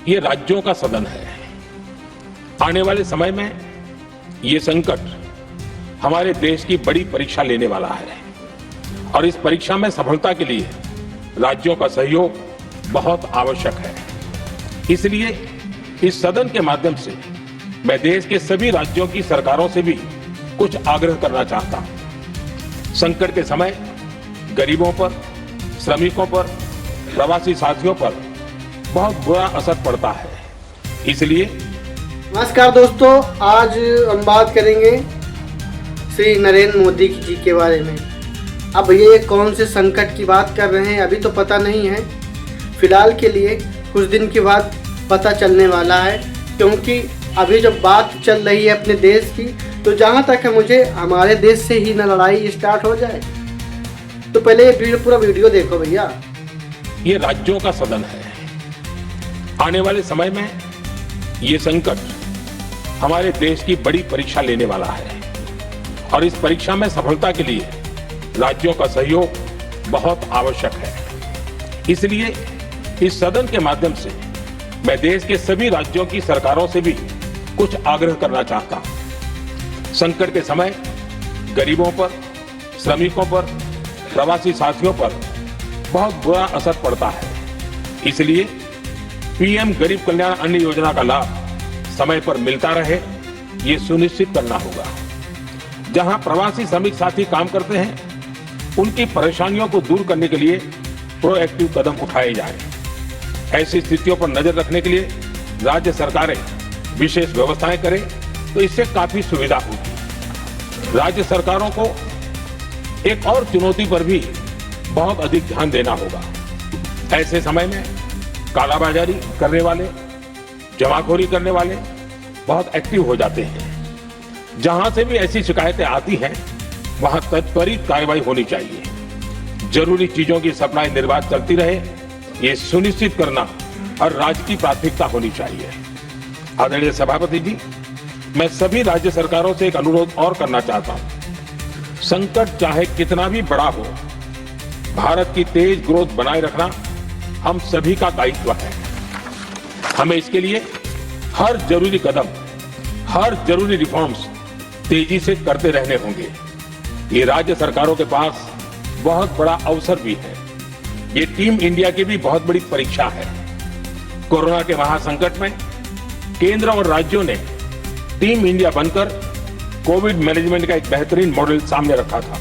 ये राज्यों का सदन है। आने वाले समय में ये संकट हमारे देश की बड़ी परीक्षा लेने वाला है और इस परीक्षा में सफलता के लिए राज्यों का सहयोग बहुत आवश्यक है। इसलिए इस सदन के माध्यम से मैं देश के सभी राज्यों की सरकारों से भी कुछ आग्रह करना चाहता हूं। संकट के समय गरीबों पर, श्रमिकों पर, प्रवासी साथियों पर बहुत बुरा असर पड़ता है। इसलिए नमस्कार दोस्तों, आज हम बात करेंगे श्री नरेंद्र मोदी जी के बारे में। अब ये कौन से संकट की बात कर रहे हैं अभी तो पता नहीं है, फिलहाल के लिए कुछ दिन के बाद पता चलने वाला है, क्योंकि अभी जब बात चल रही है अपने देश की, तो जहाँ तक है मुझे हमारे देश से ही न लड़ाई स्टार्ट हो जाए। तो पहले ये पूरा वीडियो देखो भैया। ये राज्यों का सदन है। आने वाले समय में ये संकट हमारे देश की बड़ी परीक्षा लेने वाला है और इस परीक्षा में सफलता के लिए राज्यों का सहयोग बहुत आवश्यक है। इसलिए इस सदन के माध्यम से मैं देश के सभी राज्यों की सरकारों से भी कुछ आग्रह करना चाहता हूं। संकट के समय गरीबों पर, श्रमिकों पर, प्रवासी साथियों पर बहुत बुरा असर पड़ता है। इसलिए पीएम गरीब कल्याण अन्न योजना का लाभ समय पर मिलता रहे, ये सुनिश्चित करना होगा। जहां प्रवासी श्रमिक साथी काम करते हैं, उनकी परेशानियों को दूर करने के लिए प्रोएक्टिव कदम उठाए जाएं। ऐसी स्थितियों पर नजर रखने के लिए राज्य सरकारें विशेष व्यवस्थाएं करें तो इससे काफी सुविधा होगी। राज्य सरकारों को एक और चुनौती पर भी बहुत अधिक ध्यान देना होगा। ऐसे समय में कालाबाजारी करने वाले, जमाखोरी करने वाले बहुत एक्टिव हो जाते हैं। जहां से भी ऐसी शिकायतें आती हैं, वहां त्वरित कार्रवाई होनी चाहिए। जरूरी चीजों की सप्लाई निर्बाध चलती रहे, ये सुनिश्चित करना और राज्य की प्राथमिकता होनी चाहिए। आदरणीय सभापति जी, मैं सभी राज्य सरकारों से एक अनुरोध और करना चाहता हूं। संकट चाहे कितना भी बड़ा हो, भारत की तेज ग्रोथ बनाए रखना हम सभी का दायित्व है। हमें इसके लिए हर जरूरी कदम, हर जरूरी रिफॉर्म्स तेजी से करते रहने होंगे। ये राज्य सरकारों के पास बहुत बड़ा अवसर भी है। ये टीम इंडिया की भी बहुत बड़ी परीक्षा है। कोरोना के महासंकट में केंद्र और राज्यों ने टीम इंडिया बनकर कोविड मैनेजमेंट का एक बेहतरीन मॉडल सामने रखा था।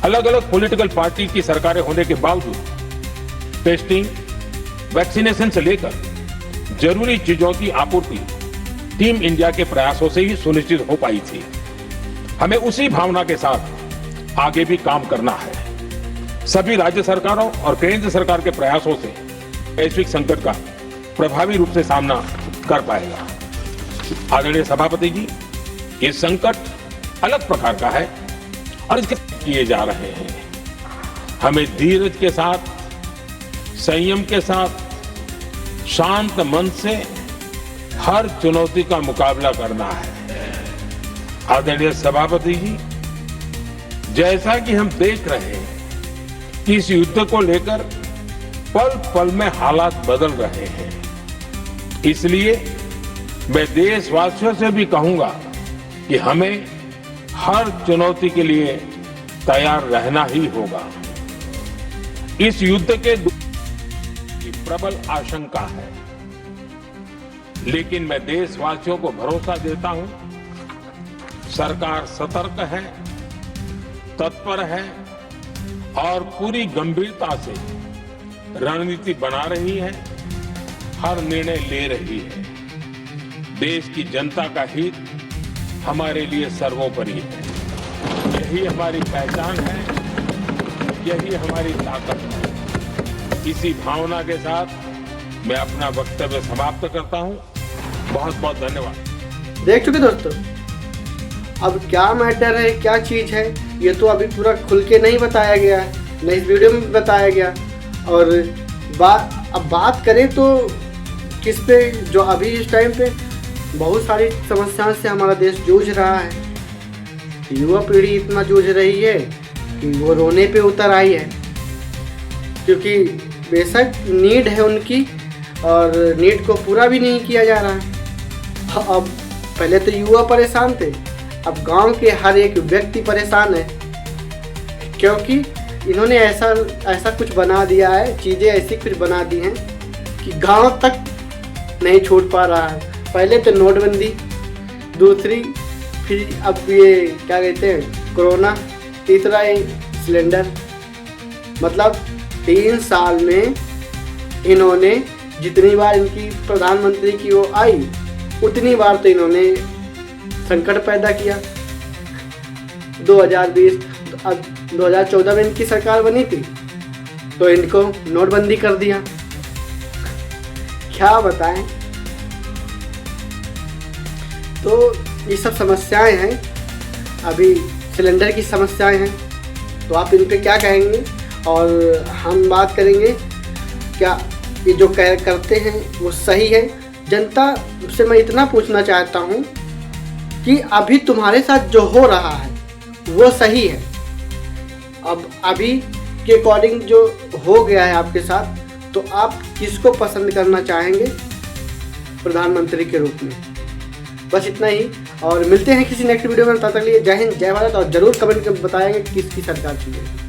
अलग अलग पॉलिटिकल पार्टी की सरकारें होने के बावजूद टेस्टिंग, वैक्सीनेशन से लेकर जरूरी चीजों की आपूर्ति टीम इंडिया के प्रयासों से ही सुनिश्चित हो पाई थी। हमें उसी भावना के साथ आगे भी काम करना है। सभी राज्य सरकारों और केंद्र सरकार के प्रयासों से वैश्विक संकट का प्रभावी रूप से सामना कर पाएगा। आदरणीय सभापति जी, ये संकट अलग प्रकार का है और इसके किए जा रहे हैं। हमें धीरज के साथ, संयम के साथ, शांत मन से हर चुनौती का मुकाबला करना है। आदरणीय सभापति जी, जैसा कि हम देख रहे हैं कि इस युद्ध को लेकर पल पल में हालात बदल रहे हैं, इसलिए मैं देशवासियों से भी कहूंगा कि हमें हर चुनौती के लिए तैयार रहना ही होगा। इस युद्ध के प्रबल आशंका है, लेकिन मैं देशवासियों को भरोसा देता हूं, सरकार सतर्क है, तत्पर है और पूरी गंभीरता से रणनीति बना रही है, हर निर्णय ले रही है। देश की जनता का हित हमारे लिए सर्वोपरि है। यही हमारी पहचान है, यही हमारी ताकत है। इसी भावना के साथ मैं अपना वक्तव्य समाप्त करता हूं। बहुत बहुत धन्यवाद। देख चुके दोस्तों, अब क्या मैटर है, क्या चीज़ है, ये तो अभी पूरा खुल के नहीं बताया गया है, न इस वीडियो में बताया गया। और अब बात करें तो किस पे, जो अभी इस टाइम पे बहुत सारी समस्याओं से हमारा देश जूझ रहा है। युवा पीढ़ी इतना जूझ रही है कि वो रोने पे उतर आई है, क्योंकि बेशक नीड है उनकी, और नीट को पूरा भी नहीं किया जा रहा है। अब पहले तो युवा परेशान थे, अब गांव के हर एक व्यक्ति परेशान है, क्योंकि इन्होंने ऐसा कुछ बना दिया है, चीज़ें ऐसी कुछ बना दी हैं कि गांव तक नहीं छूट पा रहा है। पहले तो नोटबंदी, दूसरी फिर अब ये क्या कहते हैं कोरोना, तीसरा ये सिलेंडर। मतलब 3 साल में इन्होंने जितनी बार इनकी प्रधानमंत्री की वो आई उतनी बार तो इन्होंने संकट पैदा किया। 2020 अब 2014 में इनकी सरकार बनी थी तो इनको नोटबंदी कर दिया। क्या बताएं। तो ये सब समस्याएं हैं, अभी सिलेंडर की समस्याएं हैं, तो आप इन पे क्या कहेंगे। और हम बात करेंगे क्या ये जो करते हैं वो सही है। जनता से मैं इतना पूछना चाहता हूँ कि अभी तुम्हारे साथ जो हो रहा है वो सही है। अब अभी के अकॉर्डिंग जो हो गया है आपके साथ, तो आप किसको पसंद करना चाहेंगे प्रधानमंत्री के रूप में। बस इतना ही, और मिलते हैं किसी नेक्स्ट वीडियो में। तब तक के लिए जय हिंद, जय भारत, और ज़रूर कमेंट कर बताएंगे किसकी सरकार चाहिए।